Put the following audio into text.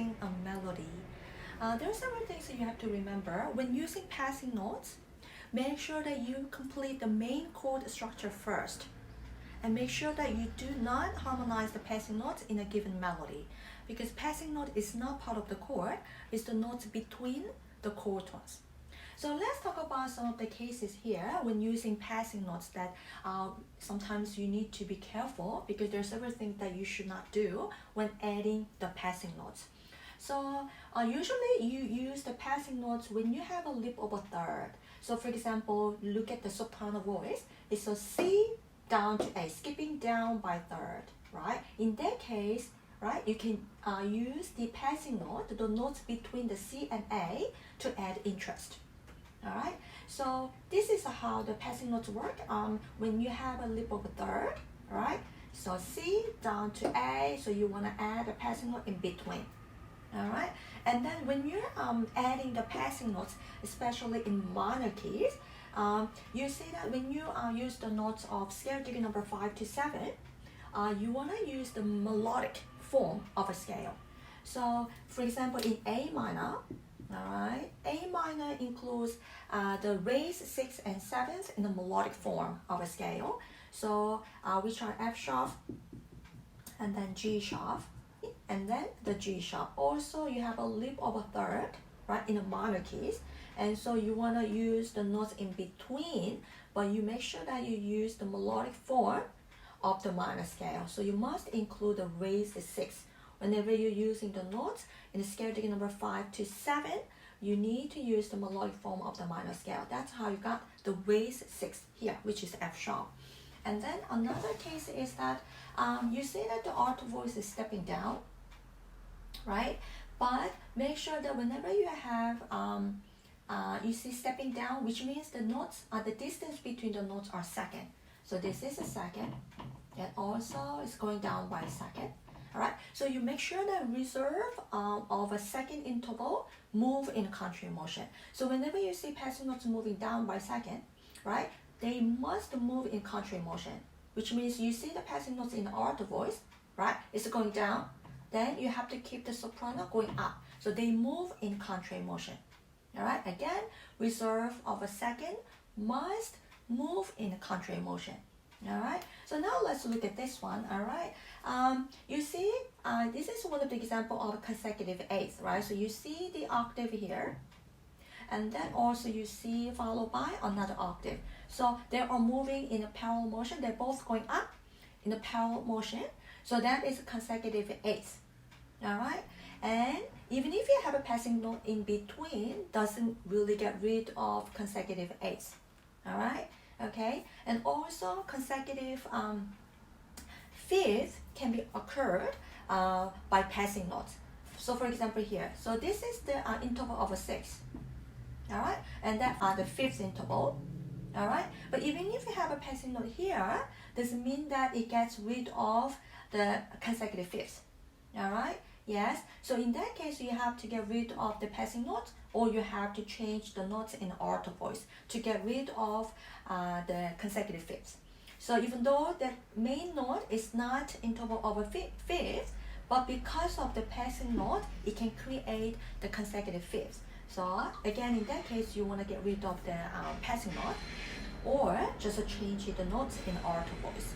passing a melody. There are several things that you have to remember. When using passing notes, make sure that you complete the main chord structure first. And make sure that you do not harmonize the passing notes in a given melody, because passing note is not part of the chord, it's the notes between the chord tones. So let's talk about some of the cases here when using passing notes that sometimes you need to be careful, because there are several things that you should not do when adding the passing notes. So usually you use the passing notes when you have a lip of a third. So for example, look at the soprano voice. It's a C down to A, skipping down by third, right? In that case, right, you can use the passing note, the notes between the C and A, to add interest. All right, so this is how the passing notes work when you have a lip of a third, right? So C down to A, so you want to add a passing note in between. All right, and then when you're adding the passing notes, especially in minor keys, you see that when you use the notes of scale degree number 5 to 7, you want to use the melodic form of a scale. So for example, in A minor, all right, A minor includes the raised 6th and 7th in the melodic form of a scale. So which are F sharp and then G sharp and then the G sharp. Also, you have a lip of a third, right, in the minor keys. And so you want to use the notes in between, but you make sure that you use the melodic form of the minor scale. So you must include the raised 6th. Whenever you're using the notes in the scale degree number 5 to 7, you need to use the melodic form of the minor scale. That's how you got the raised 6th here, which is F sharp. And then another case is that you see that the alto voice is stepping down, right? But make sure that whenever you have you see stepping down, which means the notes the distance between the notes are second. So this is a second, and also it's going down by a second. All right, so you make sure that reserve of a second interval move in contrary motion. So whenever you see passing notes moving down by second, right, they must move in contrary motion, which means you see the passing notes in the alto voice, right, it's going down, then you have to keep the soprano going up. So they move in contrary motion. All right, again, reserve of a second must move in a contrary motion. All right, so now let's look at this one. All right, you see this is one of the example of consecutive eighths, right? So you see the octave here, and then also you see followed by another octave. So they are moving in a parallel motion. They're both going up in a parallel motion. So that is a consecutive eighth. All right, and even if you have a passing note in between, doesn't really get rid of consecutive eighths. All right, okay, and also consecutive fifth can be occurred by passing notes. So for example here, so this is the interval of a sixth. All right, and that are the fifth interval. All right, but even if you have a passing note here, doesn't mean that it gets rid of the consecutive fifths. All right, yes, so in that case you have to get rid of the passing notes, or you have to change the notes in alto voice to get rid of the consecutive fifths. So even though the main note is not interval of a fifth, but because of the passing note, it can create the consecutive fifths. So again, in that case, you want to get rid of the passing note, or just change the notes in alto voice.